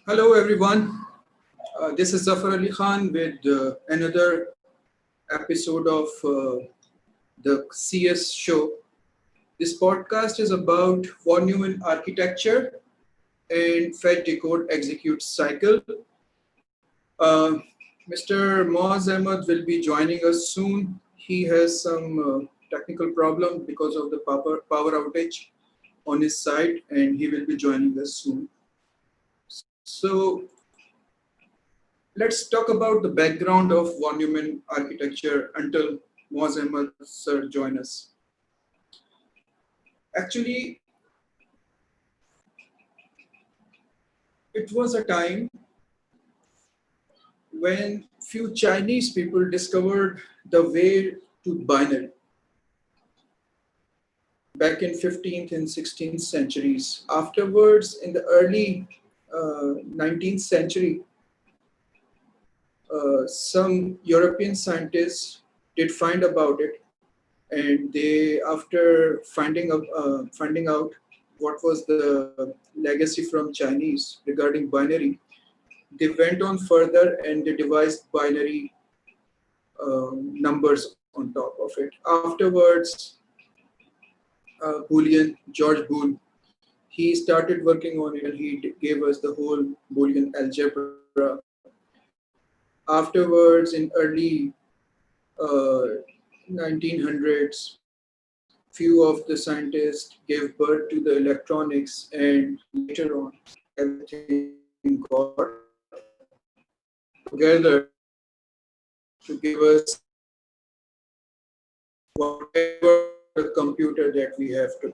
Hello, everyone. This is Zafar Ali Khan with another episode of the CS show. This podcast is about Von Neumann architecture and fetch decode execute cycle. Uh, Mr. Maaz Ahmed will be joining us soon. He has some technical problem because of the power outage on his side, and he will be joining us soon. So let's talk about the background of von Neumann architecture until Maaz Ahmed sir join us. Actually, it was a time when few Chinese people discovered the way to binary back in 15th and 16th centuries. Afterwards, in the early 19th century, some European scientists did find about it, and they, after finding out what was the legacy from Chinese regarding binary, they went on further and they devised binary numbers on top of it. Afterwards, Boolean George Boole, he started working on it and he gave us the whole Boolean algebra. Afterwards, in early uh, 1900s, few of the scientists gave birth to the electronics, and later on, everything got together to give us whatever the computer that we have today.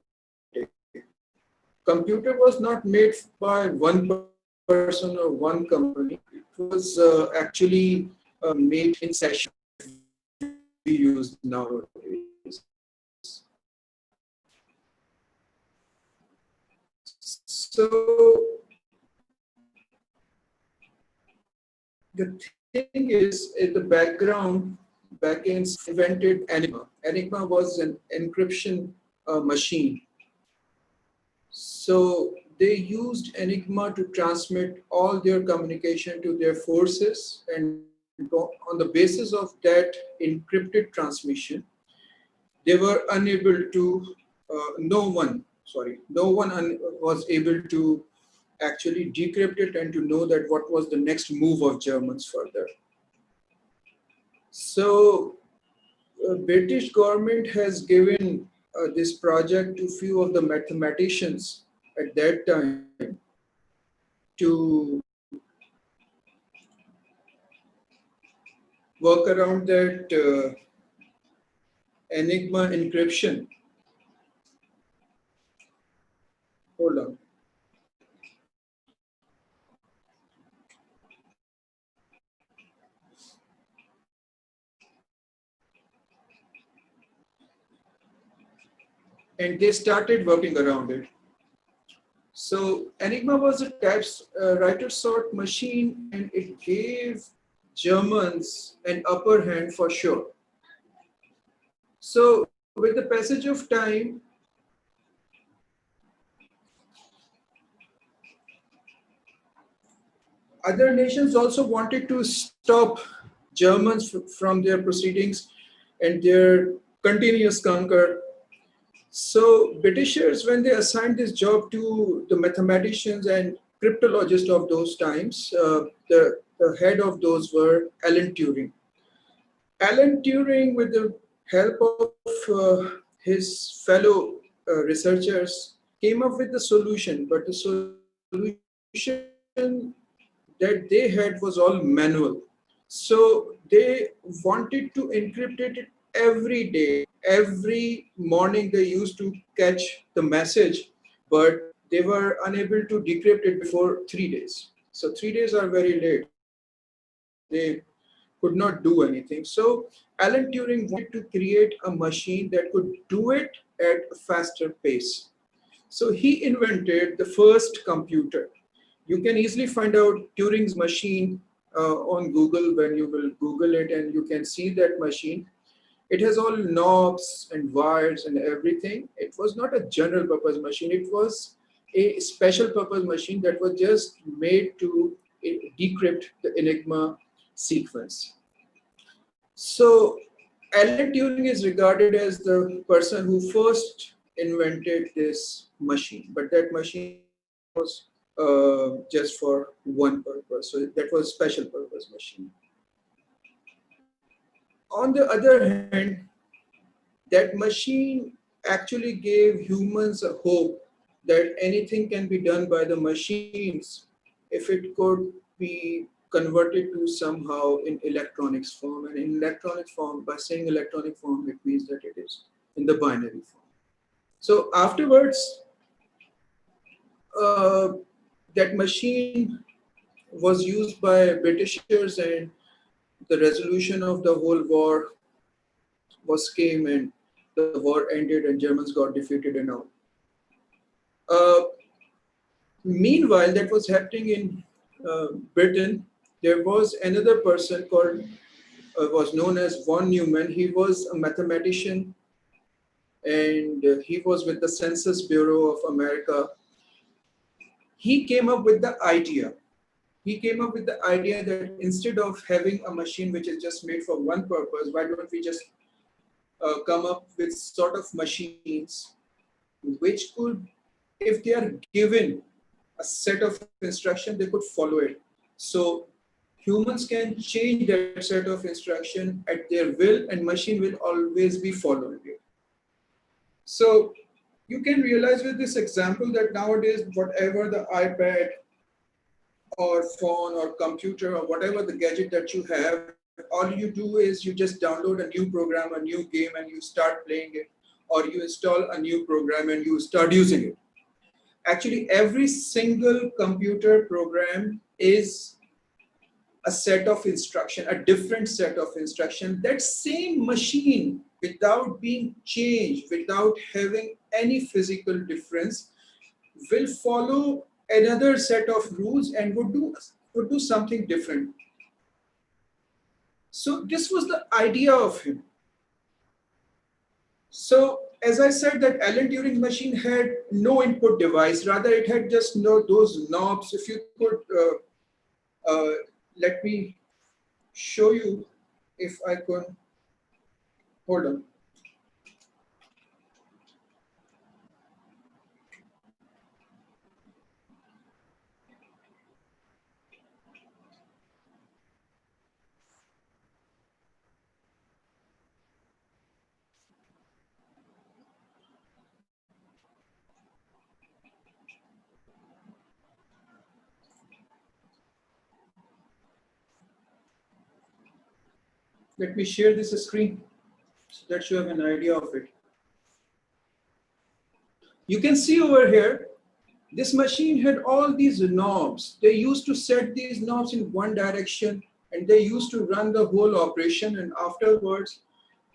Computer was not made by one person or one company. It was actually made in session we use nowadays. So the thing is, in the background, backends invented Enigma. Enigma was an encryption machine. So they used Enigma to transmit all their communication to their forces, and on the basis of that encrypted transmission, they were unable to. No one was able to actually decrypt it and to know that what was the next move of Germans further. So British government has given this project to few of the mathematicians at that time to work around that Enigma encryption. Hold on. And they started working around it. So Enigma was a writer sort machine, and it gave Germans an upper hand for sure. So with the passage of time, other nations also wanted to stop Germans from their proceedings and their continuous conquer. So Britishers, when they assigned this job to the mathematicians and cryptologists of those times, the head of those were Alan Turing. Alan Turing, with the help of his fellow researchers, came up with the solution, but the solution that they had was all manual. So they wanted to encrypt it every day. Every morning they used to catch the message, but they were unable to decrypt it before 3 days. So 3 days are very late. They could not do anything. So Alan Turing wanted to create a machine that could do it at a faster pace. So he invented the first computer. You can easily find out Turing's machine on Google when you will Google it, and you can see that machine. It has all knobs and wires and everything. It was not a general purpose machine. It was a special purpose machine that was just made to decrypt the Enigma sequence. So Alan Turing is regarded as the person who first invented this machine, but that machine was just for one purpose. So that was special purpose machine. On the other hand, that machine actually gave humans a hope that anything can be done by the machines if it could be converted to somehow in electronics form. And in electronic form, by saying electronic form, it means that it is in the binary form. So afterwards, uh, that machine was used by Britishers, and the resolution of the whole war was came, and the war ended and Germans got defeated and all. Uh, Meanwhile, that was happening in Britain. There was another person called was known as Von Neumann. He was a mathematician, and he was with the Census Bureau of America. He came up with the idea. He came up with the idea that instead of having a machine which is just made for one purpose, why don't we just come up with sort of machines which could, if they are given a set of instruction, they could follow it. So humans can change that set of instruction at their will, and machine will always be following it. So you can realize with this example that nowadays, whatever the iPad or phone or computer or whatever the gadget that you have, all you do is you just download a new program, a new game, and you start playing it, or you install a new program and you start using it. Actually, every single computer program is a set of instruction, a different set of instruction. That same machine, without being changed, without having any physical difference, will follow another set of rules and would do something different. So this was the idea of him. So as I said, that Alan Turing machine had no input device, rather it had just those knobs. If you could let me show you, if I could, hold on. Let me share this screen so that you have an idea of it. You can see over here, this machine had all these knobs. They used to set these knobs in one direction, and they used to run the whole operation. And afterwards,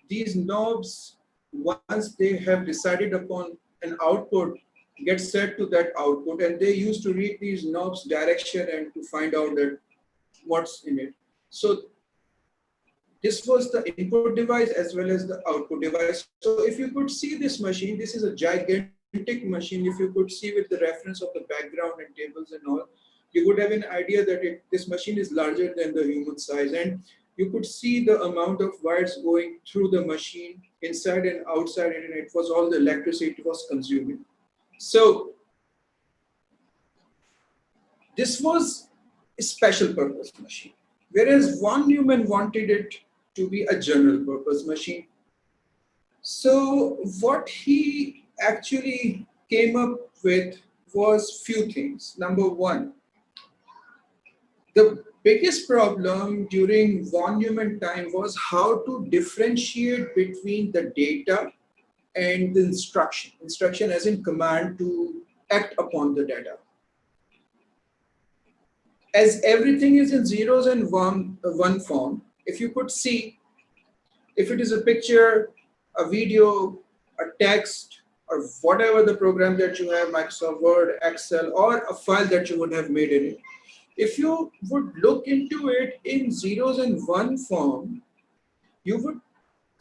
these knobs, once they have decided upon an output, get set to that output, and they used to read these knobs direction and to find out that what's in it. So this was the input device as well as the output device. So if you could see this machine, this is a gigantic machine. If you could see with the reference of the background and tables and all, you would have an idea that this machine is larger than the human size. And you could see the amount of wires going through the machine inside and outside, and it was all the electricity it was consuming. So this was a special purpose machine, whereas Von Neumann wanted it to be a general purpose machine. So what he actually came up with was few things. Number one, the biggest problem during Von Neumann time was how to differentiate between the data and the instruction. Instruction as in command to act upon the data. As everything is in zeros and one form, if you could see, if it is a picture, a video, a text, or whatever the program that you have, Microsoft Word, Excel, or a file that you would have made in it, if you would look into it in zeros and one form, you would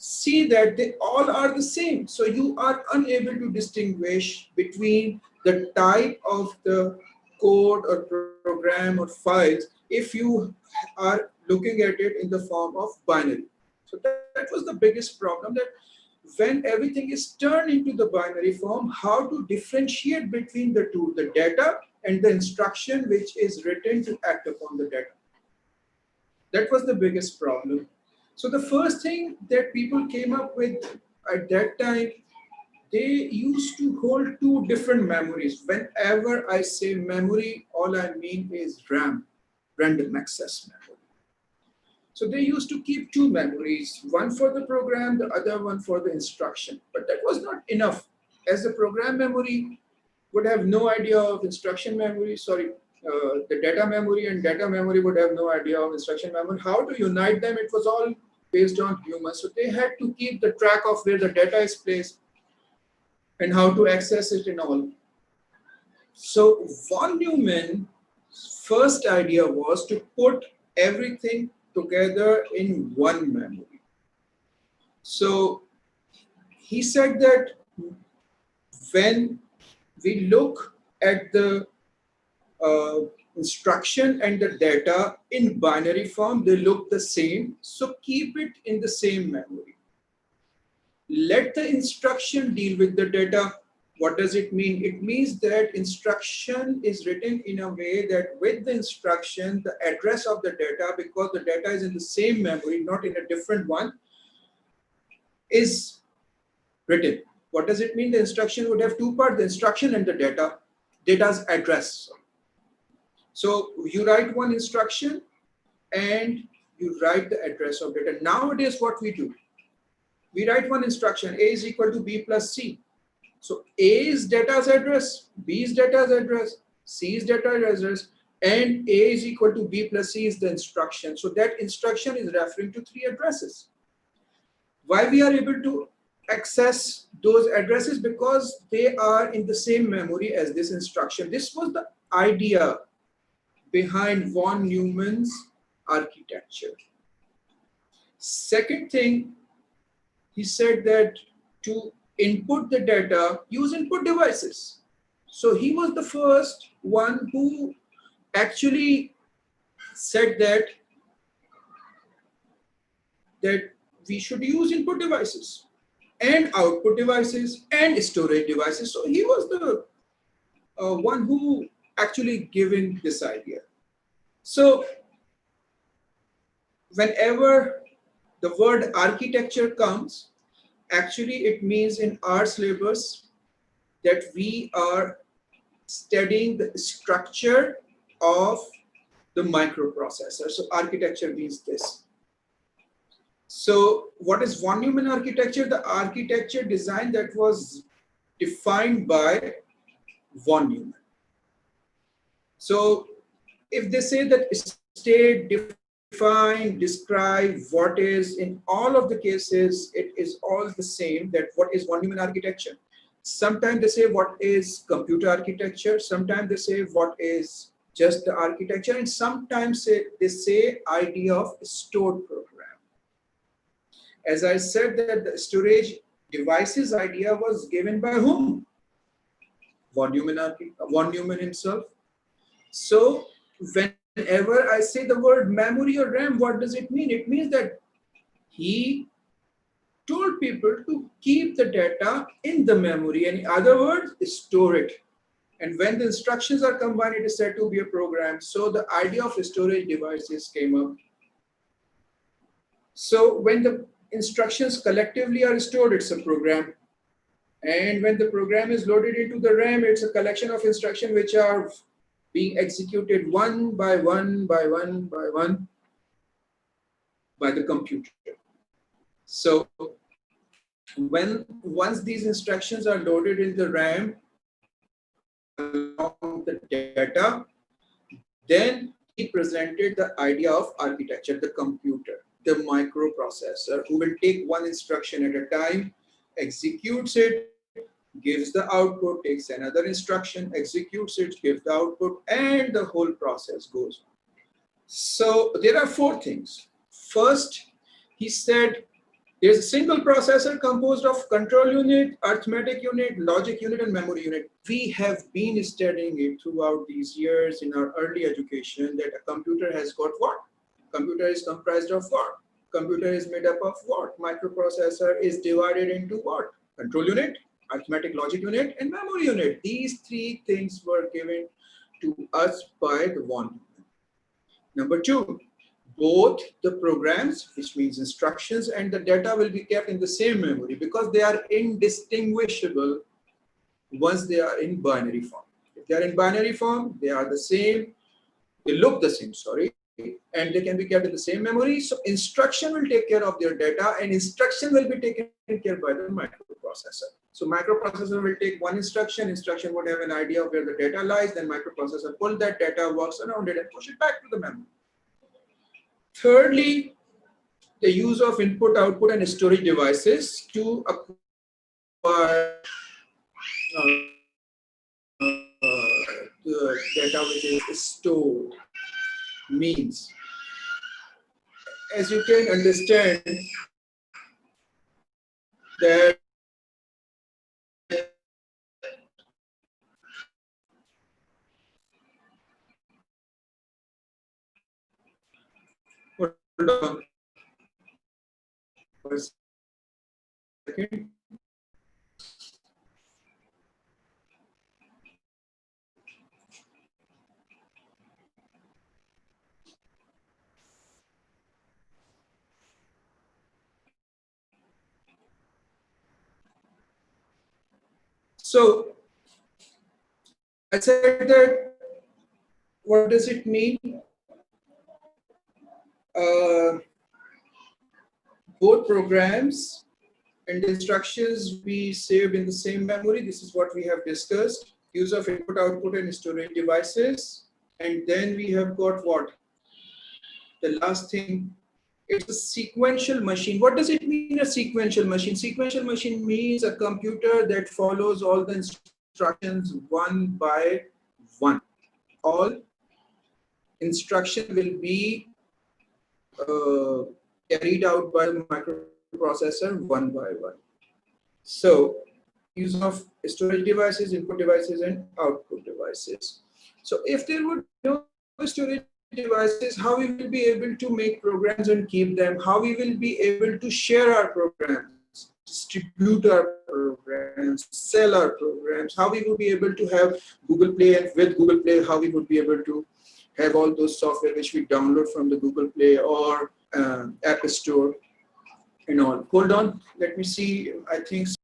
see that they all are the same. So you are unable to distinguish between the type of the code or program or files if you are looking at it in the form of binary. So that was the biggest problem, that when everything is turned into the binary form, how to differentiate between the two, the data and the instruction which is written to act upon the data. That was the biggest problem. So the first thing that people came up with at that time, they used to hold two different memories. Whenever I say memory, all I mean is RAM, random access memory. So they used to keep two memories, one for the program, the other one for the instruction. But that was not enough, as the program memory would have no idea of instruction memory, the data memory, and data memory would have no idea of instruction memory. How to unite them? It was all based on humans. So they had to keep the track of where the data is placed and how to access it and all. So Von Neumann's first idea was to put everything together in one memory. So he said that when we look at the instruction and the data in binary form, they look the same. So keep it in the same memory. Let the instruction deal with the data. What does it mean? It means that instruction is written in a way that with the instruction, the address of the data, because the data is in the same memory, not in a different one, is written. What does it mean? The instruction would have two parts, the instruction and the data's address. So you write one instruction and you write the address of data. Nowadays, what we do? We write one instruction, A is equal to B plus C. So A is data's address, B is data's address, C is data's address, and A is equal to B plus C is the instruction. So that instruction is referring to three addresses. Why we are able to access those addresses? Because they are in the same memory as this instruction. This was the idea behind Von Neumann's architecture. Second thing, he said that to input the data, use input devices. So he was the first one who actually said that we should use input devices and output devices and storage devices. So he was the one who actually given this idea. So whenever the word architecture comes, actually it means in our syllabus that we are studying the structure of the microprocessor. So architecture means this. So what is Von Neumann architecture? The architecture design that was defined by Von Neumann. So if they say that state, define, describe, what is, in all of the cases, it is all the same, that what is Von Neumann architecture. Sometimes they say what is computer architecture, sometimes they say what is just the architecture, and sometimes they say idea of stored program. As I said, that the storage devices idea was given by whom? Von Neumann himself. So whenever I say the word memory or RAM, what does it mean? It means that he told people to keep the data in the memory. In other words, store it. And when the instructions are combined, it is said to be a program. So the idea of storage devices came up. So when the instructions collectively are stored, it's a program. And when the program is loaded into the RAM, it's a collection of instructions which are being executed one by one by one by one by the computer. So once these instructions are loaded in the RAM along with the data, then he presented the idea of architecture, the computer, the microprocessor, who will take one instruction at a time, executes it, gives the output, takes another instruction, executes it, gives the output, and the whole process goes. So there are four things. First, he said There's a single processor composed of control unit, arithmetic unit, logic unit, and memory unit. We have been studying it throughout these years in our early education that a computer has got what? Computer is comprised of what? Computer is made up of what? Microprocessor is divided into what? Control unit, arithmetic logic unit, and memory unit. These three things were given to us by the Von Neumann. Number two, both the programs, which means instructions, and the data will be kept in the same memory because they are indistinguishable once they are in binary form. If they are in binary form, they are the same, they look the same, sorry, and they can be kept in the same memory. So instruction will take care of their data and instruction will be taken care by the microprocessor. So microprocessor will take one instruction would have an idea of where the data lies, then microprocessor pull that data, works around it and push it back to the memory. Thirdly, the use of input, output, and storage devices to acquire the data which is stored means, as you can understand, that hold on for a second. So I said that what does it mean? Both programs and instructions be saved in the same memory. This is what we have discussed. Use of input, output, and storage devices. And then we have got what? The last thing, it's a sequential machine. What does it mean, a sequential machine? Sequential machine means a computer that follows all the instructions one by one. All instruction will be carried out by the microprocessor one by one. So, use of storage devices, input devices, and output devices. So, if there would be no storage devices, how we will be able to make programs and keep them? How we will be able to share our programs, distribute our programs, sell our programs? How we will be able to have Google Play, and with Google Play, how we would be able to have all those software which we download from the Google Play or App Store and all. Hold on, let me see. I think so.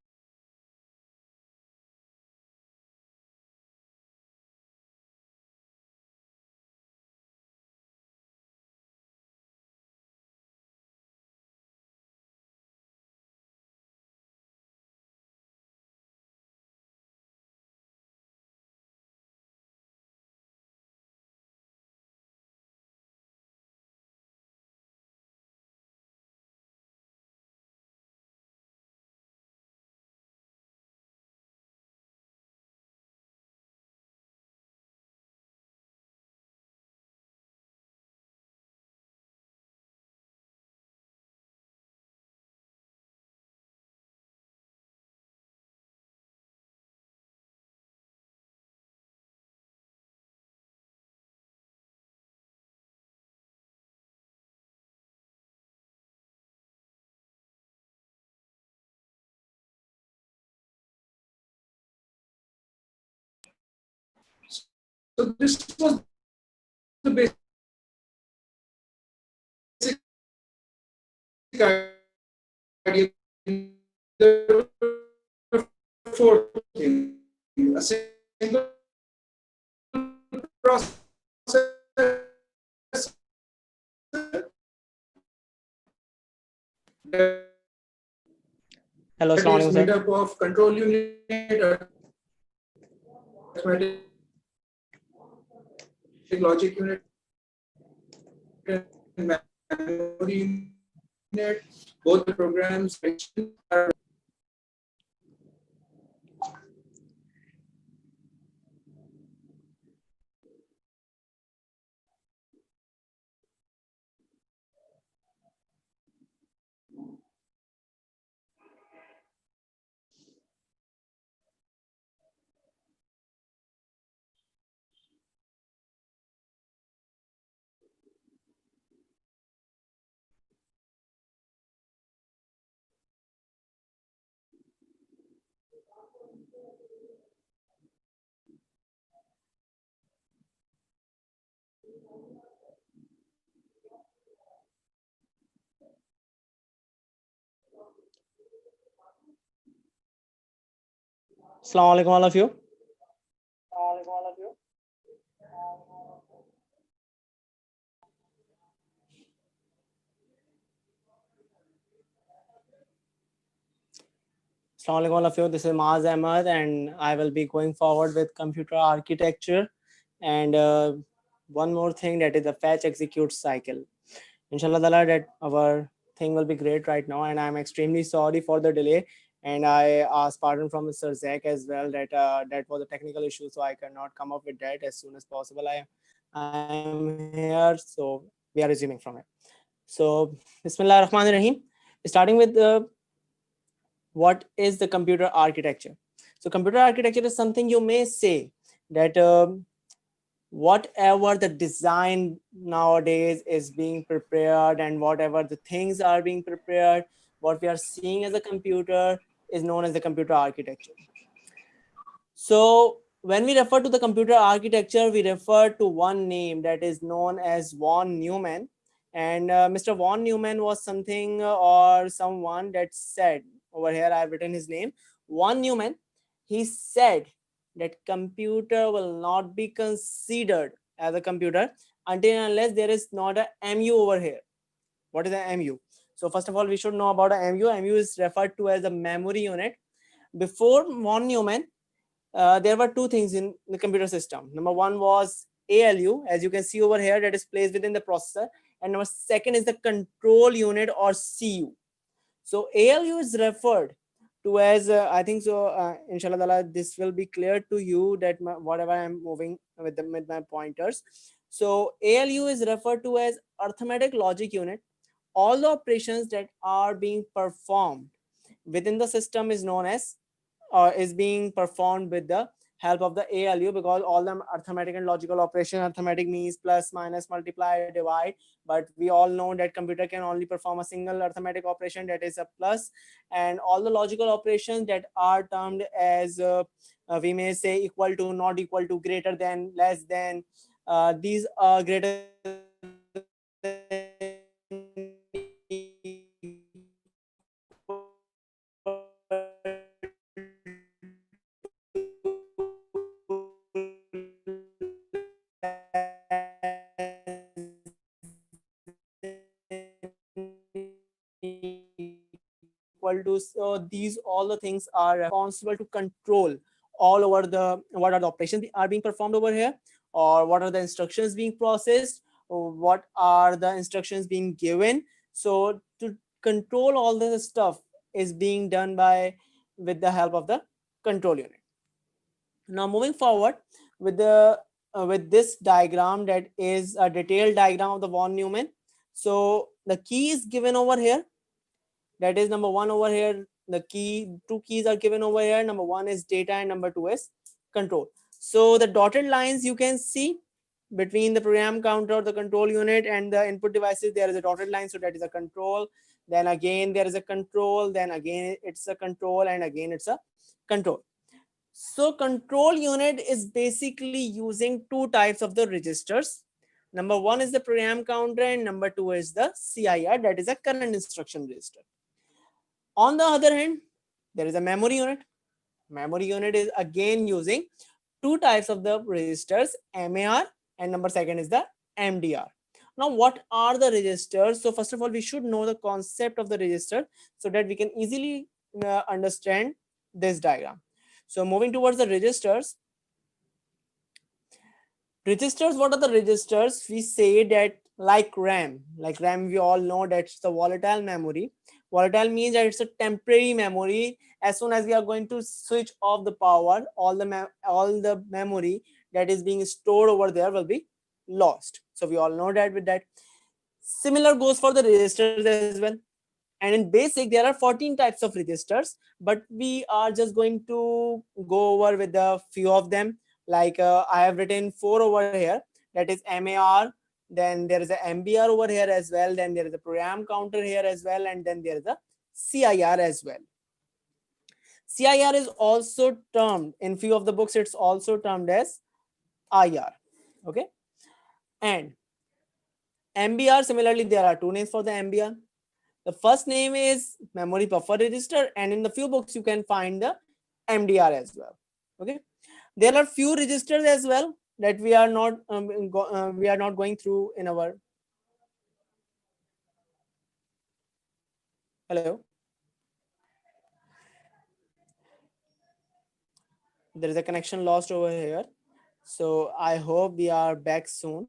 This was the basic idea. The fourth thing, a single process that Hello, Assalamu is alaikum, made sir. up of control unit, arithmetic logic unit, and memory unit. Both the programs are Assalamu alaikum all of you. Assalamu alaikum all of you. This is Maaz Ahmed and I will be going forward with computer architecture and one more thing, that is the fetch execute cycle. Inshallah Ta'ala, that our thing will be great right now, and I'm extremely sorry for the delay, and I ask pardon from Mr. Zach as well that that was a technical issue, so I cannot come up with that as soon as possible. I am here, so we are resuming from it. So Bismillah ar-Rahman ar-Rahim, starting with what is the computer architecture. So computer architecture is something you may say that whatever the design nowadays is being prepared and whatever the things are being prepared, what we are seeing as a computer is known as the computer architecture. So when we refer to the computer architecture, we refer to one name that is known as Von Neumann. And Mr. Von Neumann was something or someone that said, over here I've written his name, Von Neumann. He said that computer will not be considered as a computer until and unless there is not a MU over here. What is a MU? So first of all, we should know about a MU. MU is referred to as a memory unit. Before Von Neumann, there were two things in the computer system. Number one was ALU, as you can see over here, that is placed within the processor. And number second is the control unit or CU. So ALU is referred to as, I think so, inshallah, this will be clear to you that whatever I'm moving with my pointers. So ALU is referred to as arithmetic logic unit. All the operations that are being performed within the system is known as is being performed with the help of the ALU, because all the arithmetic and logical operation, arithmetic means plus, minus, multiply, divide, but we all know that computer can only perform a single arithmetic operation, that is a plus, and all the logical operations that are termed as we may say equal to, not equal to, greater than, less than, these are greater than, equal to, so these all the things are responsible to control all over the what are the operations are being performed over here, or what are the instructions being processed, or what are the instructions being given. So to control all this stuff is being done by with the help of the control unit. Now moving forward with the with this diagram, that is a detailed diagram of the Von Neumann. So the key is given over here, that is number one over here, the key, two keys are given over here. Number one is data and number two is control. So the dotted lines you can see between the program counter, the control unit, and the input devices, there is a dotted line, so that is a control. Then again there is a control, then again it's a control, and again it's a control. So control unit is basically using two types of the registers. Number one is the program counter, and number two is the CIR, that is a current instruction register. On the other hand, there is a memory unit. Memory unit is again using two types of the registers, MAR, and number second is the MDR. Now, what are the registers? So first of all, we should know the concept of the register so that we can easily understand this diagram. So moving towards the registers, what are the registers? We say that like RAM, we all know that's the volatile memory. Volatile means that it's a temporary memory. As soon as we are going to switch off the power, all the memory that is being stored over there will be lost. So we all know that with that. Similar goes for the registers as well. And in basic, there are 14 types of registers, but we are just going to go over with a few of them. I have written 4 over here, that is MAR, then there is a MBR over here as well, then there is a program counter here as well, and then there is a CIR as well. CIR is also termed, in few of the books it's also termed as IR. Okay, and MBR, similarly there are two names for the MBR. The first name is memory buffer register, and in the few books you can find the MDR as well. Okay, there are few registers as well that we are not going through in our. Hello, there is a connection lost over here, so I hope we are back soon.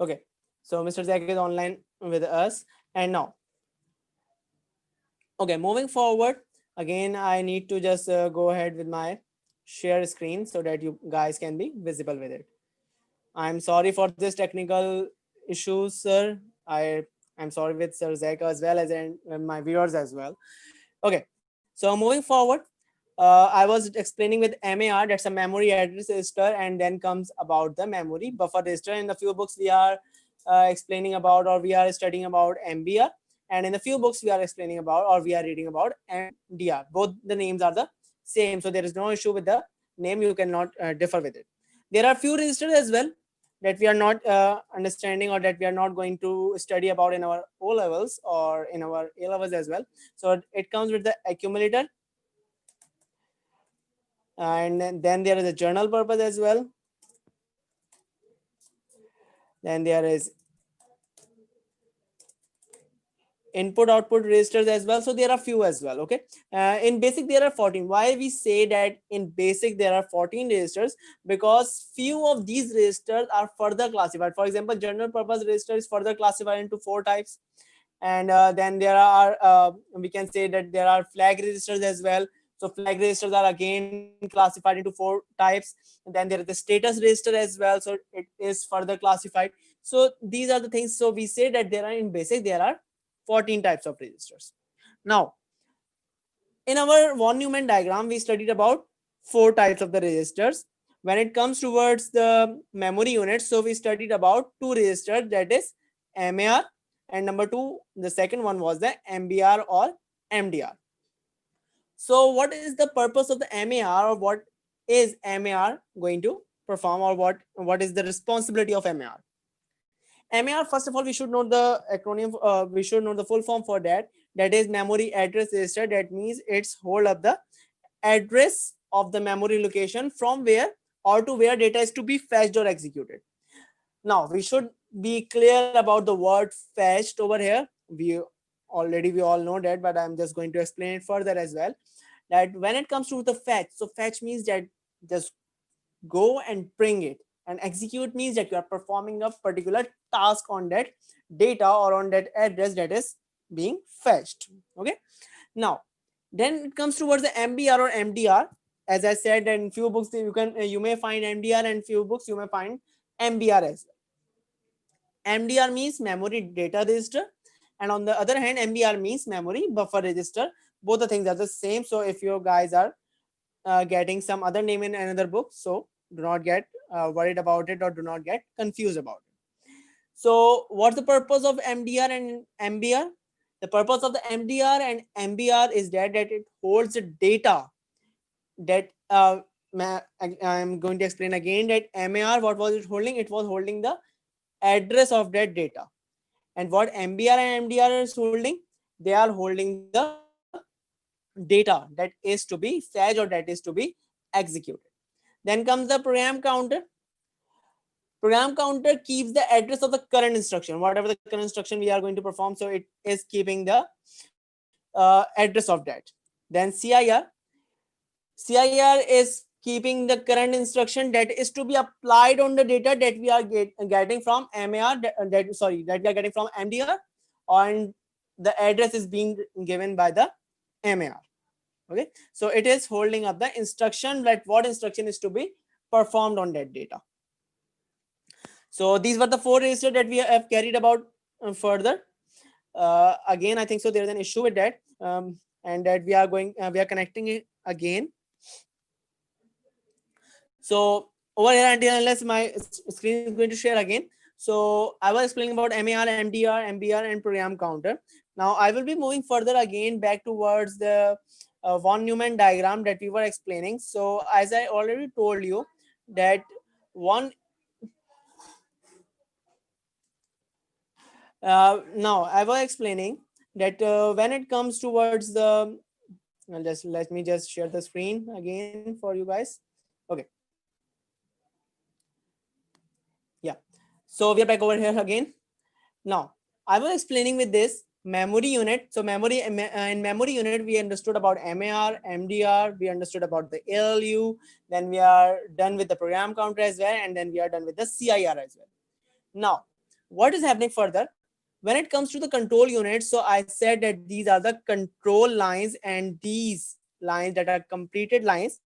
Okay, so Mr. Zach is online with us, and now, okay, moving forward, again, I need to just go ahead with my share screen so that you guys can be visible with it. I'm sorry for this technical issues, sir. I'm sorry with Sir Zach as well as and my viewers as well. Okay, so moving forward, I was explaining with MAR, that's a memory address register, and then comes about the memory buffer register. In the few books we are explaining about, or we are studying about MBR, and in the few books we are explaining about, or we are reading about MDR. Both the names are the same, so there is no issue with the name. You cannot differ with it. There are few registers as well that we are not understanding, or that we are not going to study about in our O levels or in our A levels as well. So it comes with the accumulator, and then there is a journal purpose as well. Then there is input output registers as well. So there are few as well. Okay, in basic there are 14. Why we say that in basic there are 14 registers? Because few of these registers are further classified. For example, general purpose register is further classified into 4 types, and then there are we can say that there are flag registers as well. So flag registers are again classified into 4 types. And then there is the status register as well, so it is further classified. So these are the things. So we say that there are, in basic there are 14 types of registers. Now, in our Von Neumann diagram, we studied about 4 types of the registers. When it comes towards the memory units, so we studied about 2 registers, that is MAR, and number 2, the second one was the MBR or MDR. So what is the purpose of the MAR, or what is MAR going to perform, or what is the responsibility of MAR? MAR, first of all, we should know the acronym, we should know the full form for that. That is memory address register. That means it's hold up the address of the memory location from where or to where data is to be fetched or executed. Now we should be clear about the word fetched over here. We all know that, but I'm just going to explain it further as well. That when it comes to the fetch, so fetch means that just go and bring it, and execute means that you are performing a particular task on that data or on that address that is being fetched. Okay, now then it comes towards the MBR or MDR. As I said, in few books you may find MDR, and few books you may find MBR as well. MDR means memory data register, and on the other hand MBR means memory buffer register. Both the things are the same. So if you guys are getting some other name in another book, so do not get worried about it, or do not get confused about it. So what's the purpose of MDR and MBR? The purpose of the MDR and MBR is that it holds the data that I'm going to explain again that MAR, what was it holding? It was holding the address of that data. And what MBR and MDR is holding? They are holding the data that is to be fetched, or that is to be executed. Then comes the program counter. Program counter keeps the address of the current instruction, whatever the current instruction we are going to perform. So it is keeping the address of that. Then CIR is keeping the current instruction that is to be applied on the data that we are getting from MAR, that we are getting from MDR, and the address is being given by the MAR. Okay, so it is holding up the instruction, that what instruction is to be performed on that data. So these were the 4 registers that we have carried about further. Again, I think so there is an issue with that, and that we are connecting it again. So over here, until unless my screen is going to share again. So I was explaining about MAR, MDR, MBR, and program counter. Now I will be moving further again back towards the von Neumann diagram that we were explaining. So as I already told you that one now I was explaining that when it comes towards the just let me just share the screen again for you guys. Okay, yeah, so we are back over here again. Now I was explaining with this memory unit. So memory in memory unit we understood about MAR, MDR, we understood about the ALU, then we are done with the program counter as well, and then we are done with the CIR as well. Now what is happening further when it comes to the control unit? So I said that these are the control lines, and these lines that are completed lines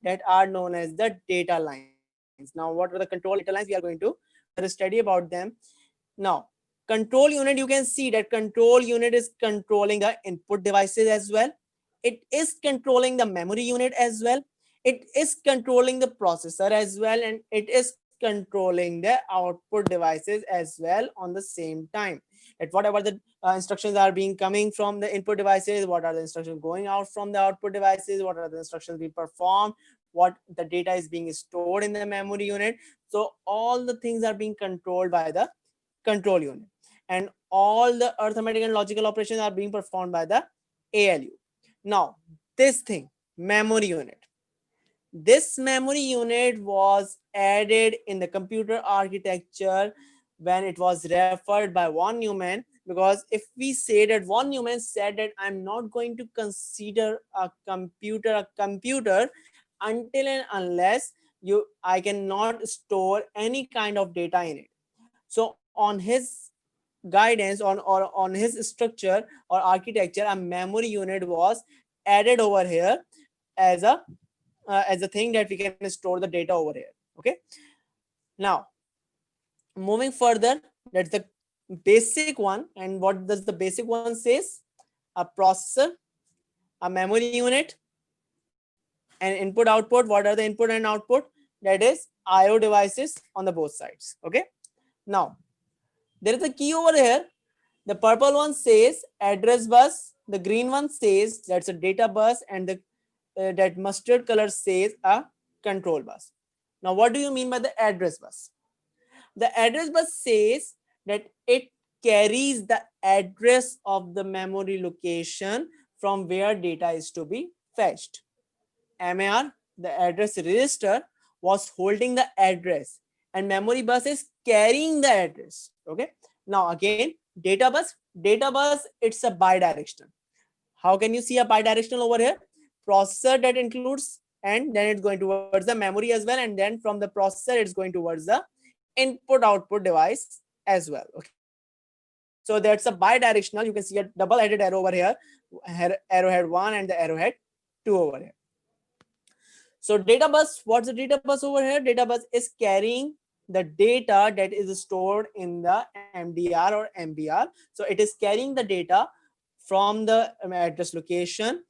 that are known as the data lines. Now what are the control and data lines? We are going to further study about them. Now control unit, you can see that control unit is controlling the input devices as well. It is controlling the memory unit as well. It is controlling the processor as well, and it is controlling the output devices as well on the same time. That whatever the instructions are being coming from the input devices, what are the instructions going out from the output devices, what are the instructions being performed, what the data is being stored in the memory unit. So all the things are being controlled by the control unit, and all the arithmetic and logical operations are being performed by the ALU. Now this thing, memory unit, this memory unit was added in the computer architecture when it was referred by von Neumann. Because if we say that von Neumann said that I'm not going to consider a computer until and unless I cannot store any kind of data in it. So on his guidance or on his structure or architecture, a memory unit was added over here as a thing that we can store the data over here. Okay, now moving further, that's the basic one. And what does the basic one says? A processor, a memory unit, and input output. What are the input and output? That is IO devices on the both sides. Okay, now there is a key over here. The purple one says address bus, the green one says that's a data bus, and the that mustard color says a control bus. Now what do you mean by the address bus? The address bus says that it carries the address of the memory location from where data is to be fetched. MAR, the address register, was holding the address, and memory bus is carrying the address. Okay, now again, data bus, it's a bidirectional. How can you see a bidirectional over here? Processor that includes, and then it's going towards the memory as well, and then from the processor it's going towards the input output device as well. Okay, so that's a bidirectional. You can see a double-headed arrow over here, arrowhead 1 and the arrowhead 2 over here. So data bus, what's the data bus over here? Data bus is carrying the data that is stored in the MDR or MBR. So it is carrying the data from the address location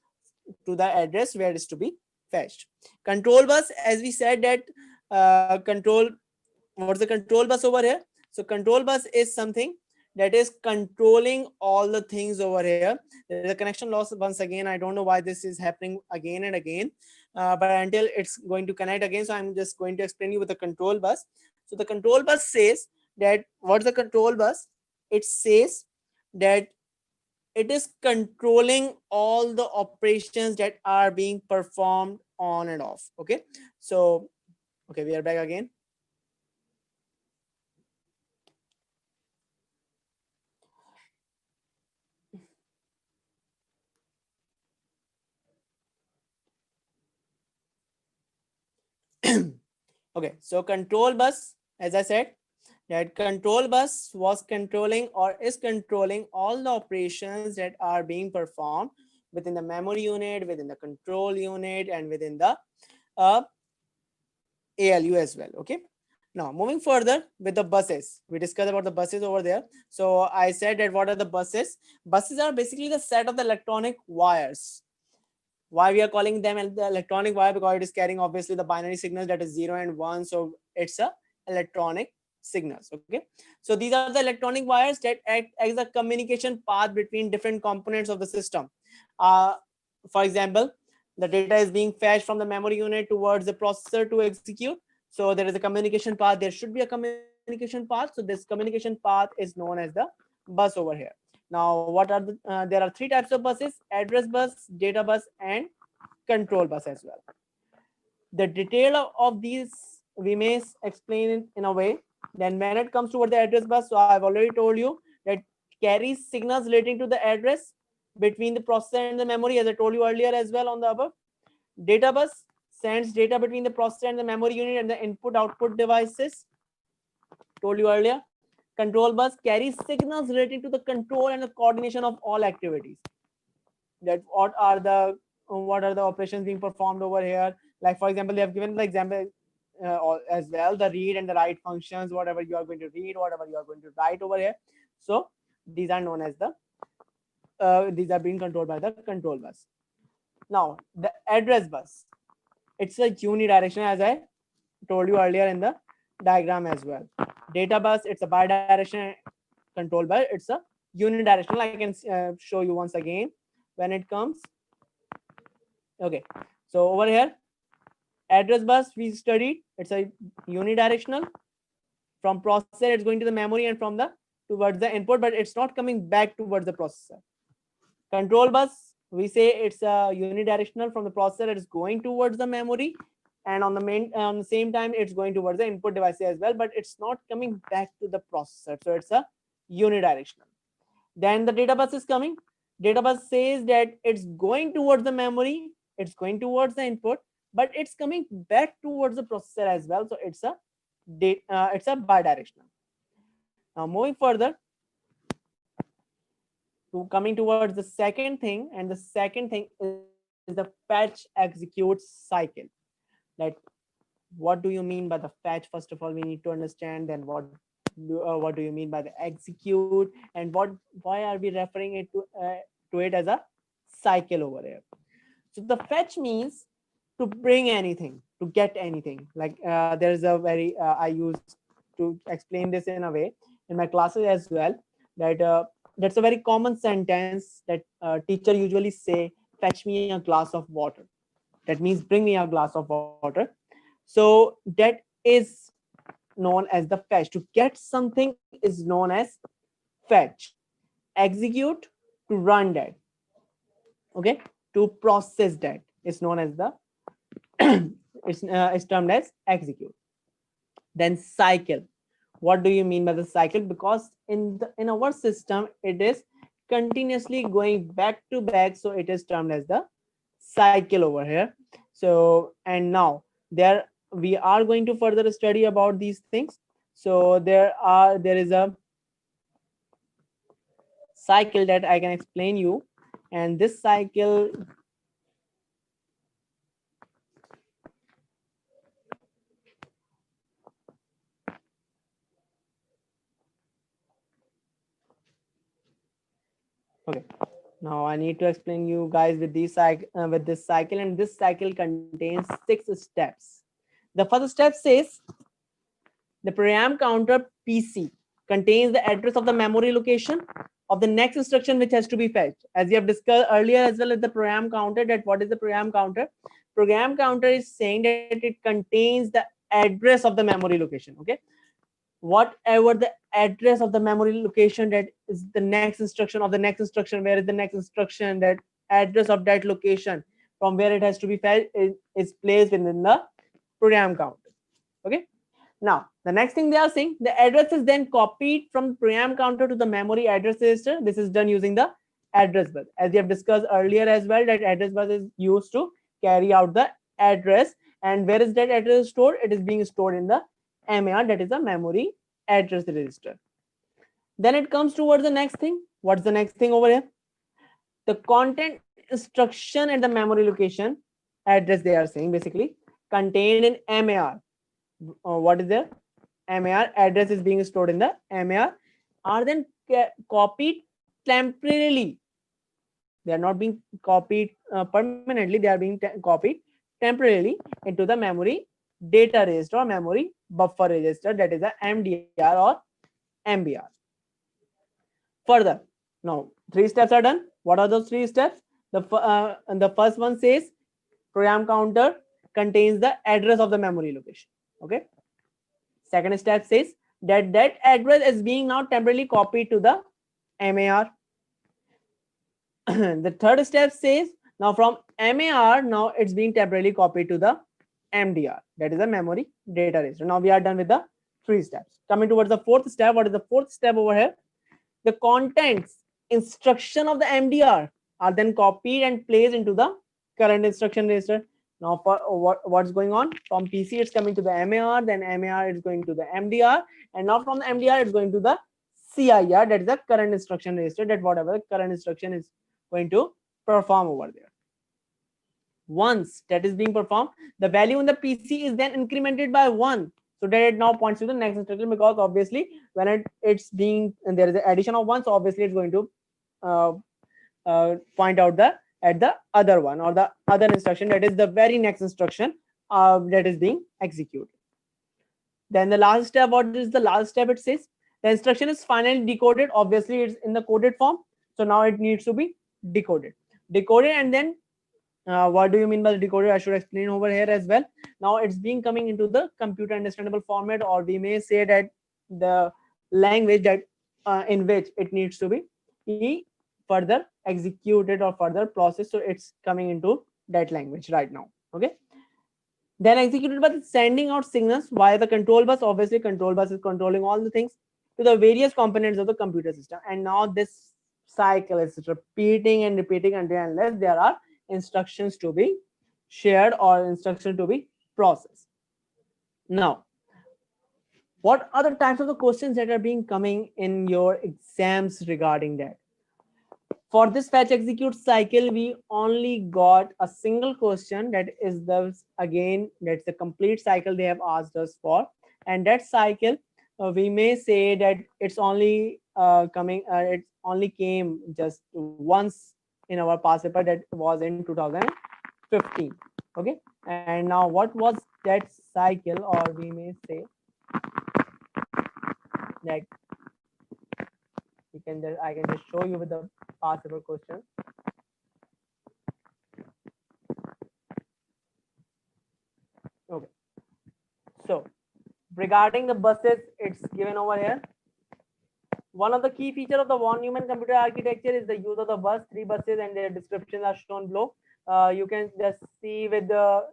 to the address where it is to be fetched. Control bus, as we said that control, what's the control bus over here? So control bus is something that is controlling all the things over here. There is a connection loss once again. I don't know why this is happening again and again, but until it's going to connect again, so I'm just going to explain you with the control bus. So the control bus says that, what's the control bus? It says that it is controlling all the operations that are being performed on and off. Okay, so okay, we are back again. Okay, so control bus, as I said, that control bus was controlling or is controlling all the operations that are being performed within the memory unit, within the control unit, and within the uh, ALU as well. Okay, now moving further with the buses, we discussed about the buses over there. So I said that what are the buses? Buses are basically the set of the electronic wires. Why we are calling them the electronic wire? Because it is carrying obviously the binary signals, that is 0 and 1. So it's a electronic signals. Okay, so these are the electronic wires that act as a communication path between different components of the system. For example, the data is being fetched from the memory unit towards the processor to execute. So there is a communication path. There should be a communication path. So this communication path is known as the bus over here. Now, what are there are three types of buses: address bus, data bus, and control bus as well. The detail of these we may explain it in a way. Then when it comes toward the address bus, so I've already told you that carries signals relating to the address between the processor and the memory, as I told you earlier as well on the above. Data bus sends data between the processor and the memory unit and the input output devices, told you earlier. Control bus carries signals relating to the control and the coordination of all activities. That what are the operations being performed over here. Like for example, they have given the example as well, the read and the write functions, whatever you are going to read, whatever you are going to write over here. So these are known as these are being controlled by the control bus. Now the address bus, it's a unidirectional, as I told you earlier in the diagram as well. Data bus, it's a bidirectional control bus. It's a unidirectional. I can show you once again when it comes. Okay, so over here, address bus we studied, it's a unidirectional. From processor it's going to the memory and from the towards the input, but it's not coming back towards the processor. Control bus, we say it's a unidirectional. From the processor it's going towards the memory, and on the same time it's going towards the input device as well, but it's not coming back to the processor, so it's a unidirectional. Then the data bus is coming. Data bus says that it's going towards the memory, it's going towards the input, but it's coming back towards the processor as well, so it's a bidirectional. Now moving further to coming towards the second thing, and the second thing is the fetch execute cycle. Like, what do you mean by the fetch? First of all, we need to understand. Then what do you mean by the execute, and why are we referring it to it as a cycle over here? So the fetch means to bring anything, to get anything. Like there is a very I used to explain this in a way in my classes as well, that that's a very common sentence that teacher usually say, fetch me a glass of water. That means bring me a glass of water. So that is known as the fetch. To get something is known as fetch. Execute, to run that. Okay, to process that is known as the it's termed as execute. Then cycle, what do you mean by the cycle? Because in our system it is continuously going back to back, so it is termed as the cycle over here. So, and now there we are going to further study about these things. So there is a cycle that I can explain you, and this cycle okay, now I need to explain you guys with this cycle, and this cycle contains 6 steps. The first step says the program counter PC contains the address of the memory location of the next instruction which has to be fetched. As we have discussed earlier as well as the program counter, that what is the program counter? Program counter is saying that it contains the address of the memory location. Okay, whatever the address of the memory location, that is the next instruction of the next instruction. Where is the next instruction? That address of that location from where it has to be fetched is placed within the program counter. Okay, now the next thing they are saying, the address is then copied from the program counter to the memory address register. This is done using the address bus, as we have discussed earlier as well, that address bus is used to carry out the address. And where is that address stored? It is being stored in the MAR, that is a memory address register. Then it comes towards the next thing. What's the next thing over here? The content instruction at the memory location address, they are saying basically contained in MAR. What is there? MAR address is being stored in the MAR, are then copied temporarily. They are not being copied permanently, they are being copied temporarily into the memory data register or memory buffer register, that is a MDR or MBR. Further, now 3 steps are done. What are those 3 steps? The first one says program counter contains the address of the memory location. Okay. Second step says that address is being now temporarily copied to the MAR. The third step says now from MAR, now it's being temporarily copied to the MDR, that is a memory data register. Now we are done with the 3 steps. Coming towards the 4th step, what is the 4th step over here? The contents instruction of the MDR are then copied and placed into the current instruction register. Now for what's going on? From PC it's coming to the MAR, then MAR is going to the MDR, and now from the MDR it's going to the CIR, that is the current instruction register, that whatever the current instruction is going to perform over there. Once that is being performed, the value in the PC is then incremented by 1, so that it now points to the next instruction, because obviously when it's being, and there is an addition of 1, so obviously it's going to point out at the other one or the other instruction, that is the very next instruction that is being executed. Then the last step, what is the last step? It says the instruction is finally decoded. Obviously it's in the coded form, so now it needs to be decoded, and then what do you mean by the decoder? I should explain over here as well. Now it's being coming into the computer understandable format, or we may say that the language that in which it needs to be further executed or further processed. So it's coming into that language right now. Okay. Then executed by sending out signals via the control bus. Obviously, control bus is controlling all the things to the various components of the computer system. And now this cycle is repeating and repeating until unless there are instructions to be shared or instruction to be processed. Now, what are the types of the questions that are being coming in your exams regarding that? For this fetch execute cycle, we only got a single question, that is that's the complete cycle they have asked us for, and that cycle we may say that it's only it only came just once in our past paper, that was in 2015. Okay, and now what was that cycle, or we may say that I can just show you with the past paper question. Okay, so regarding the buses, it's given over here. One of the key features of the Von Neumann computer architecture is the use of the bus, 3 buses, and their descriptions are shown below. You can just see with the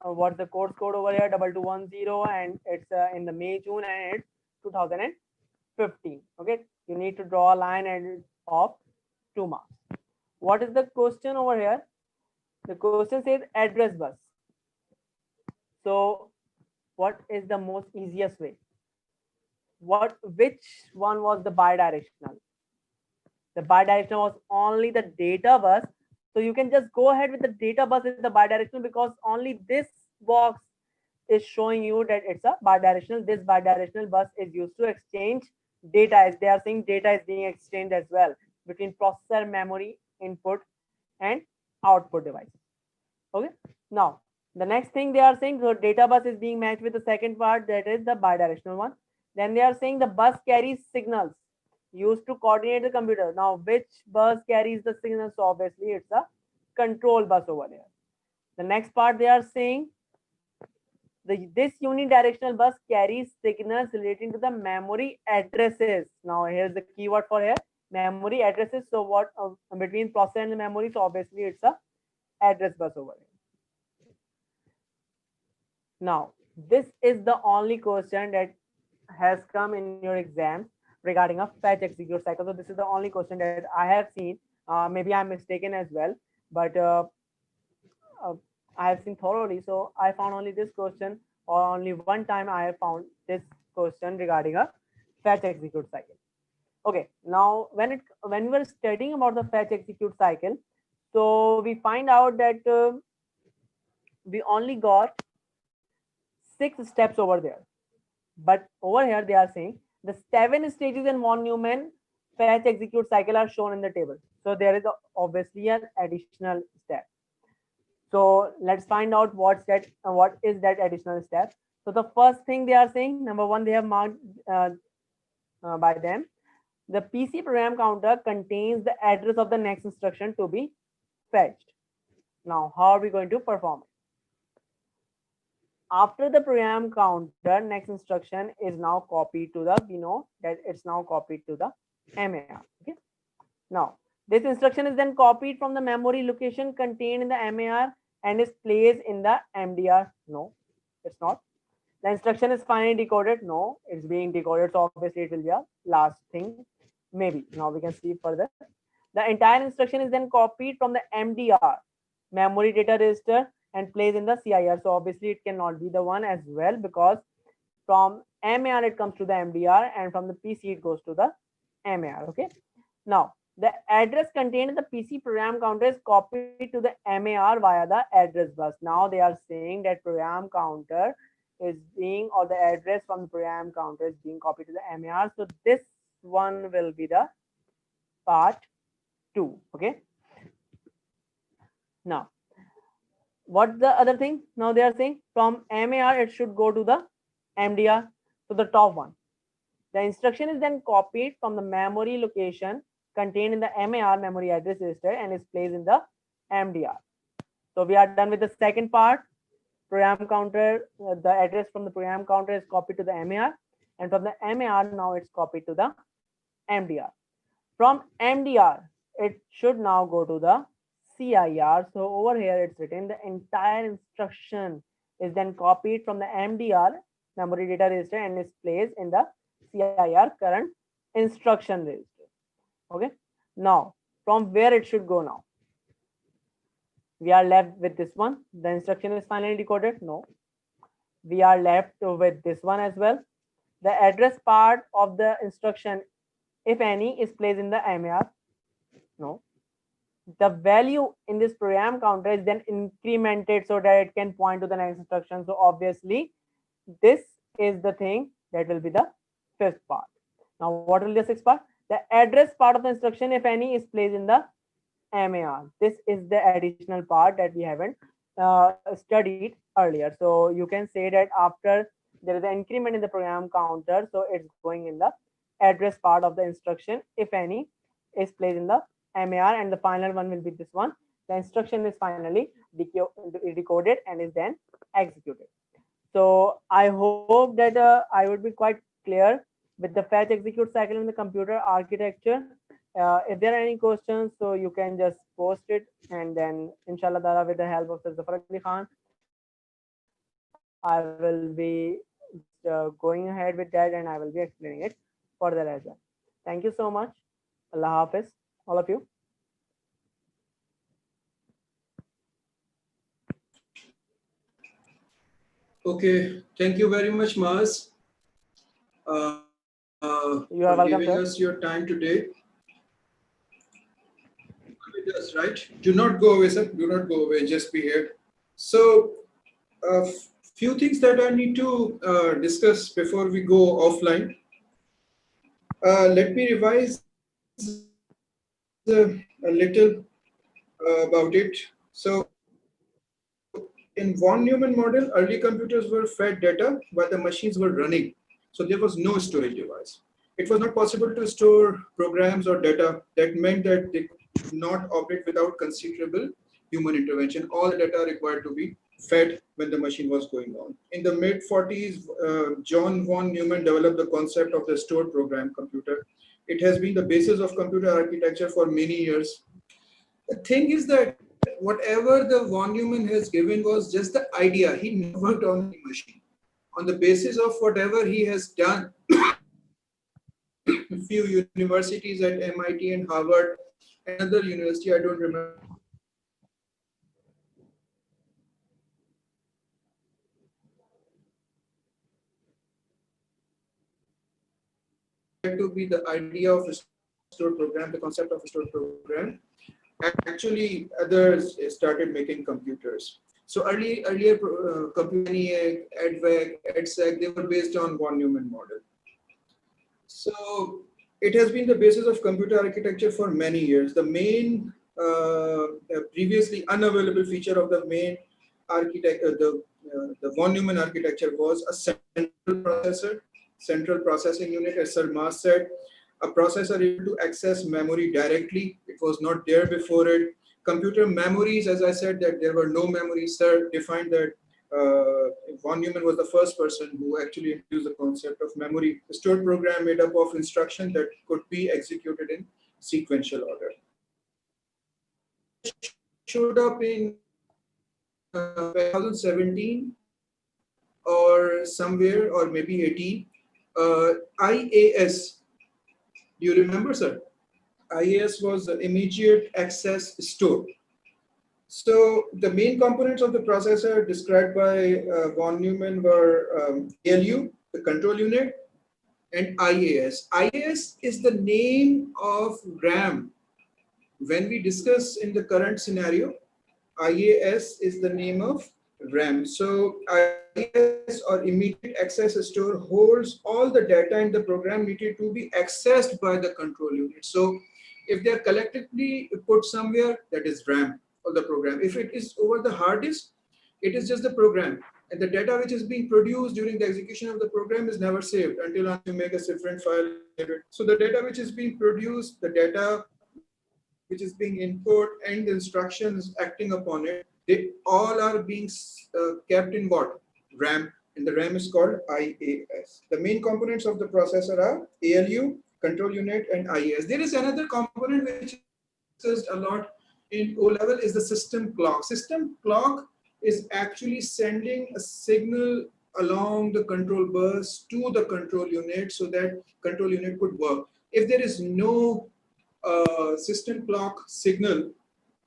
what's the course code over here, 2210, and it's in the May-June, and it's 2015. Okay, you need to draw a line and of 2 marks. What is the question over here? The question says address bus. So what is the most easiest way? Which one was the bidirectional? The bidirectional was only the data bus. So you can just go ahead with the data bus in the bidirectional, because only this box is showing you that it's a bidirectional. This bidirectional bus is used to exchange data, as they are saying data is being exchanged as well between processor, memory, input and output device. Okay, now the next thing they are saying, so data bus is being matched with the second part, that is the bidirectional one. Then they are saying the bus carries signals used to coordinate the computer. Now which bus carries the signals? So obviously it's a control bus over there. The next part they are saying this unidirectional bus carries signals relating to the memory addresses. Now here's the keyword for here, memory addresses. So what between processor and the memory, so obviously it's a address bus over here. Now this is the only question that has come in your exams regarding a fetch execute cycle. So this is the only question that I have seen. Maybe I'm mistaken as well, but I have seen thoroughly. So I found only this question, or only one time I have found this question regarding a fetch execute cycle. Okay, now when we were studying about the fetch execute cycle, so we find out that we only got 6 steps over there. But over here they are saying the 7 stages in Von Neumann fetch execute cycle are shown in the table. So there is obviously an additional step. So let's find out what is that additional step. So the first thing they are saying, number one, they have marked by them, the PC program counter contains the address of the next instruction to be fetched. Now, how are we going to perform it? After the program counter, next instruction is now copied to the, we know that it's now copied to the MAR. Okay. Now, this instruction is then copied from the memory location contained in the MAR and is placed in the MDR. No, it's not. The instruction is finally decoded. No, it's being decoded. So obviously it will be a last thing. Maybe. Now we can see further. The entire instruction is then copied from the MDR, memory data register, and placed in the CIR. So obviously it cannot be the one as well, because from MAR it comes to the MDR, and from the PC it goes to the MAR. Okay. Now the address contained in the PC program counter is copied to the MAR via the address bus. Now they are saying that program counter is being, or the address from the program counter is being copied to the MAR. So this one will be the part 2. Okay. Now, what's the other thing? Now they are saying from MAR it should go to the MDR, to the top one. The instruction is then copied from the memory location contained in the MAR memory address register and is placed in the MDR. So we are done with the second part. Program counter, the address from the program counter is copied to the MAR, and from the MAR now it's copied to the MDR. From MDR, it should now go to the CIR. So over here it's written the entire instruction is then copied from the MDR memory data register and is placed in the CIR current instruction register. Okay. Now from where it should go now? We are left with this one. The instruction is finally decoded. No. We are left with this one as well. The address part of the instruction, if any, is placed in the MAR. No. The value in this program counter is then incremented so that it can point to the next instruction. So obviously, this is the thing that will be the fifth part. Now, what will be the sixth part? The address part of the instruction, if any, is placed in the MAR. This is the additional part that we haven't studied earlier. So you can say that after there is an increment in the program counter, so it's going in the address part of the instruction, if any, is placed in the MAR, and the final one will be this one. The instruction is finally decoded and is then executed. So I hope that I would be quite clear with the fetch execute cycle in the computer architecture. If there are any questions, so you can just post it, and then inshallah ta'ala, with the help of Sir Zafar Ali Khan, I will be going ahead with that, and I will be explaining it further as well. Thank you so much. Allah Hafiz, all of you. Okay, thank you very much, Maaz, You are for welcome, giving sir. us your time today. Yes, right. Do not go away, sir. Do not go away. Just be here. So, few things that I need to discuss before we go offline. Let me revise a little about it. So, in Von Neumann model, early computers were fed data while the machines were running. So there was no storage device. It was not possible to store programs or data. That meant that they could not operate without considerable human intervention. All the data required to be fed when the machine was going on. In the mid-40s, John Von Neumann developed the concept of the stored program computer. It has been the basis of computer architecture for many years. The thing is that whatever the Von Neumann has given was just the idea. He never worked on the machine. On the basis of whatever he has done, a few universities at MIT and Harvard, another university, I don't remember, to be the idea of a stored program, the concept of a stored program. Actually, others started making computers. So earlier computer, EDVEC, EDSEC, they were based on Von Neumann model. So it has been the basis of computer architecture for many years. The main previously unavailable feature of the main architecture, the the von Neumann architecture was a central processing unit, as Sir Maaz said, a processor able to access memory directly. It was not there before it. Computer memories, as I said, that there were no memories. Sir defined that von Neumann was the first person who actually introduced the concept of memory, a stored program made up of instructions that could be executed in sequential order. Showed up in 2017 or somewhere, or maybe 18. IAS, do you remember, sir? IAS was immediate access store. So the main components of the processor described by von Neumann were ALU, the control unit, and IAS. IAS is the name of RAM. When we discuss in the current scenario, IAS is the name of RAM. So IAS, or immediate access store, holds all the data in the program needed to be accessed by the control unit. So if they are collectively put somewhere, that is RAM of the program. If it is over the hard disk, it is just the program. And the data which is being produced during the execution of the program is never saved until you make a different file. So the data which is being produced, the data which is being input, and the instructions acting upon it, they all are being kept in what? RAM. And the RAM is called IAS. The main components of the processor are ALU, control unit, and IAS. There is another component which is discussed a lot in OLevel, is the system clock. System clock is actually sending a signal along the control bus to the control unit so that control unit could work. If there is no system clock signal,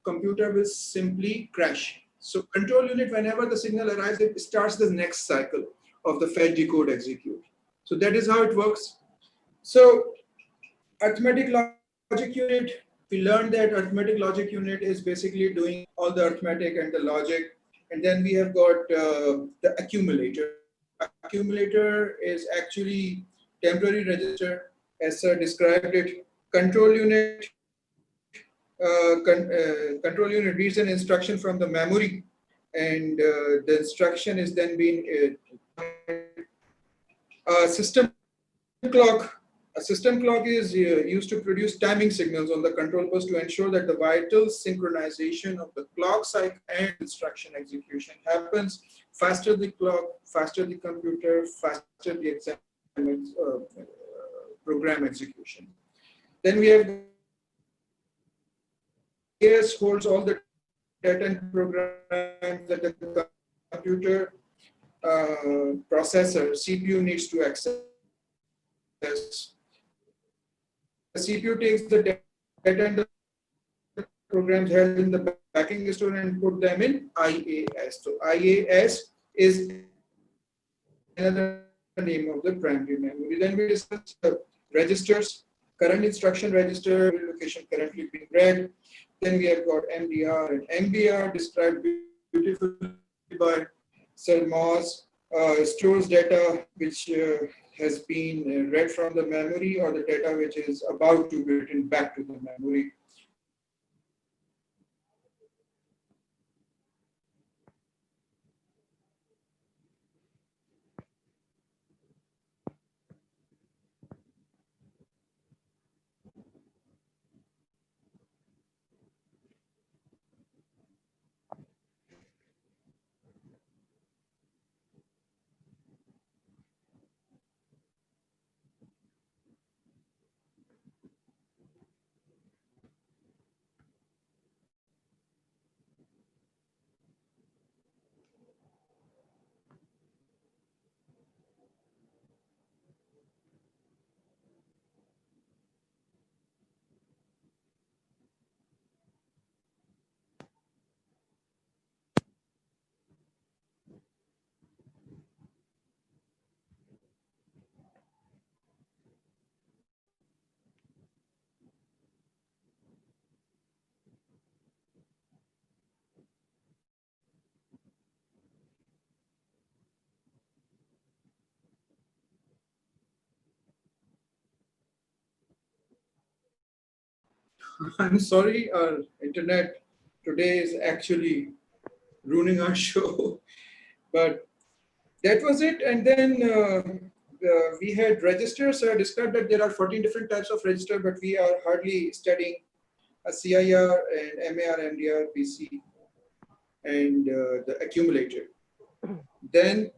computer will simply crash. So control unit, whenever the signal arrives, it starts the next cycle of the fetch, decode, execute. So that is how it works. So arithmetic logic unit, we learned that arithmetic logic unit is basically doing all the arithmetic and the logic. And then we have got the accumulator. Accumulator is actually temporary register, as sir described it. Control unit, control unit reads an instruction from the memory, and the instruction is then being system clock. A system clock is used to produce timing signals on the control bus to ensure that the vital synchronization of the clock cycle and instruction execution happens. Faster the clock, faster the computer, faster the program execution. Then we have IAS holds all the data and programs that the computer processor, CPU, needs to access. The CPU takes the data and the programs held in the backing store and put them in IAS. So IAS is another name of the primary memory. Then we discuss registers, current instruction register, location currently being read. Then we have got MDR and MBR, described beautifully by Sir Maaz. Stores data which has been read from the memory, or the data which is about to be written back to the memory. I'm sorry, our internet today is actually ruining our show. But that was it. And then we had registers. So I described that there are 14 different types of register, but we are hardly studying a CIR and MAR, MDR, PC, and the accumulator. Then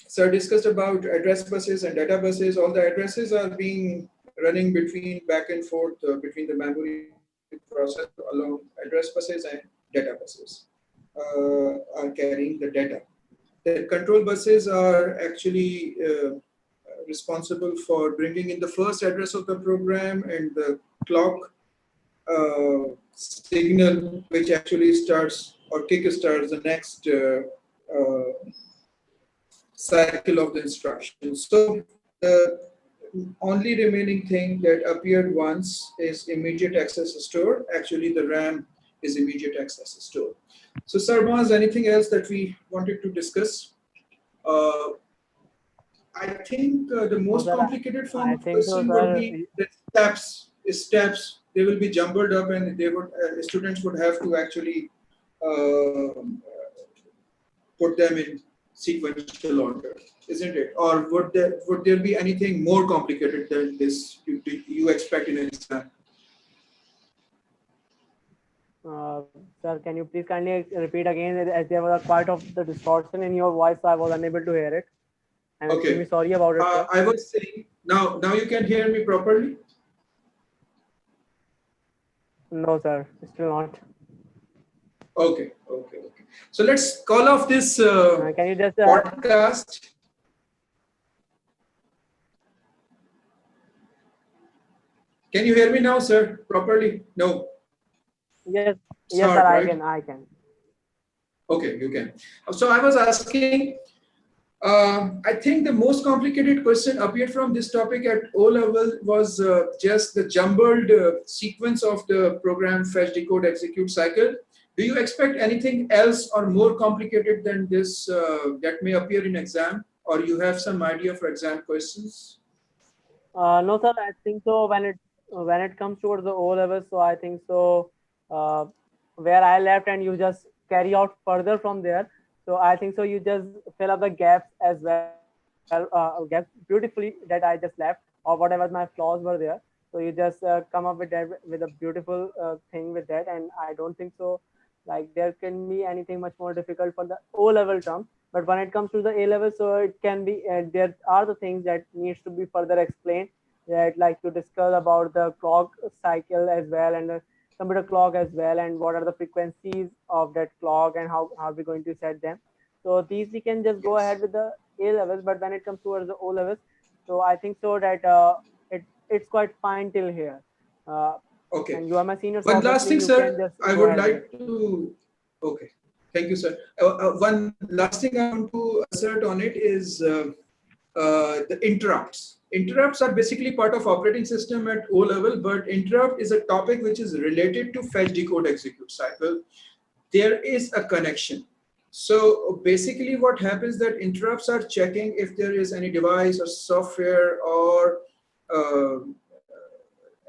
sir discussed about address buses and data buses. All the addresses are being running between back and forth between the memory processor along address buses and data buses are carrying the data. The control buses are actually responsible for bringing in the first address of the program and the clock signal, which actually starts or kickstarts the next cycle of the instructions. So the only remaining thing that appeared once is immediate access store. Actually, the RAM is immediate access store. So, Sir Maaz, anything else that we wanted to discuss? I think the most complicated form of question would be the steps. Steps, they will be jumbled up, and they would students would have to actually put them in sequential order, isn't it? Or would there be anything more complicated than this you expect in an exam? Sir, can you please kindly repeat again, as there was a part of the distortion in your voice, so I was unable to hear it. I'm extremely sorry about it. I was saying, now you can hear me properly? No, sir, still not. Okay. So let's call off this can you just podcast. Can you hear me now, sir, properly? No. Yes, yes, sir, right? I can. Okay, you can. So I was asking, I think the most complicated question appeared from this topic at OLevel was just the jumbled sequence of the program fetch, decode, execute cycle. Do you expect anything else or more complicated than this that may appear in exam, or you have some idea for exam questions? No, sir, I think so. When it comes towards the OLevel, so I think so. Where I left, and you just carry out further from there. So I think so. You just fill up the gaps as well, gaps beautifully that I just left, or whatever my flaws were there. So you just come up with that, with a beautiful thing with that, and I don't think so. Like there can be anything much more difficult for the OLevel term. But when it comes to the A-level, so it can be there are the things that needs to be further explained. That like you discuss about the clock cycle as well, and the computer clock as well, and what are the frequencies of that clock, and how are we going to set them. So these we can just go ahead with the A levels, but when it comes towards the O levels, so I think so that it's quite fine till here. Okay. And you are my senior. One last thing, sir. I would like to. Okay. Thank you, sir. One last thing I want to assert on it is the interrupts. Interrupts are basically part of operating system at OLevel, but interrupt is a topic which is related to fetch, decode, execute cycle. There is a connection. So basically what happens that interrupts are checking if there is any device or software or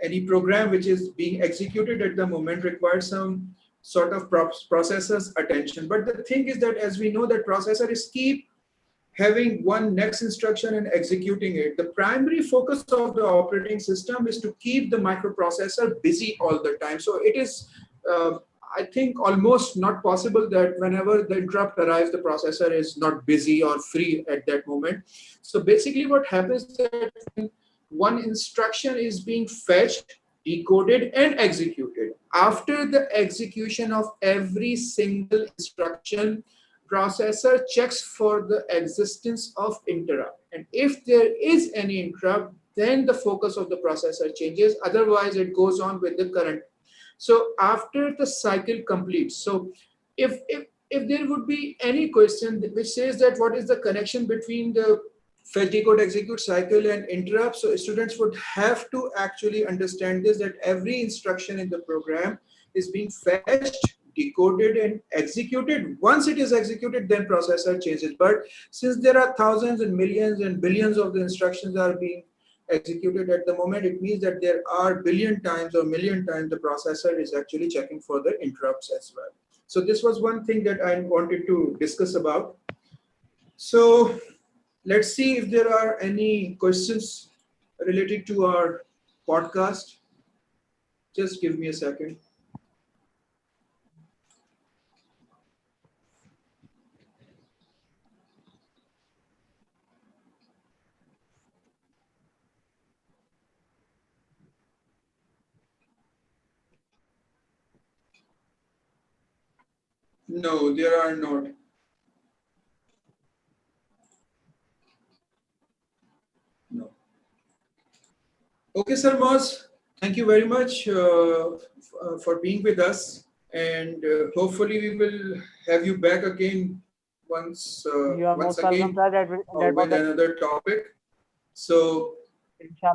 any program which is being executed at the moment requires some sort of processor's attention. But the thing is that as we know that processor is keep having one next instruction and executing it. The primary focus of the operating system is to keep the microprocessor busy all the time. So it is, I think, almost not possible that whenever the interrupt arrives, the processor is not busy or free at that moment. So basically what happens is that one instruction is being fetched, decoded, and executed. After the execution of every single instruction, processor checks for the existence of interrupt. And if there is any interrupt, then the focus of the processor changes. Otherwise, it goes on with the current. So after the cycle completes, so if there would be any question which says that what is the connection between the fetch, decode, execute cycle and interrupt, so students would have to actually understand this, that every instruction in the program is being fetched, decoded, and executed. Once it is executed, then processor changes. But since there are thousands and millions and billions of the instructions are being executed at the moment, it means that there are billion times or million times the processor is actually checking for the interrupts as well. So this was one thing that I wanted to discuss about. So let's see if there are any questions related to our podcast. Just give me a second. No, there are not. No. Okay, Sir Maaz, thank you very much for being with us, and hopefully we will have you back again You are once most welcome, again sir. That was with another topic. So inshallah.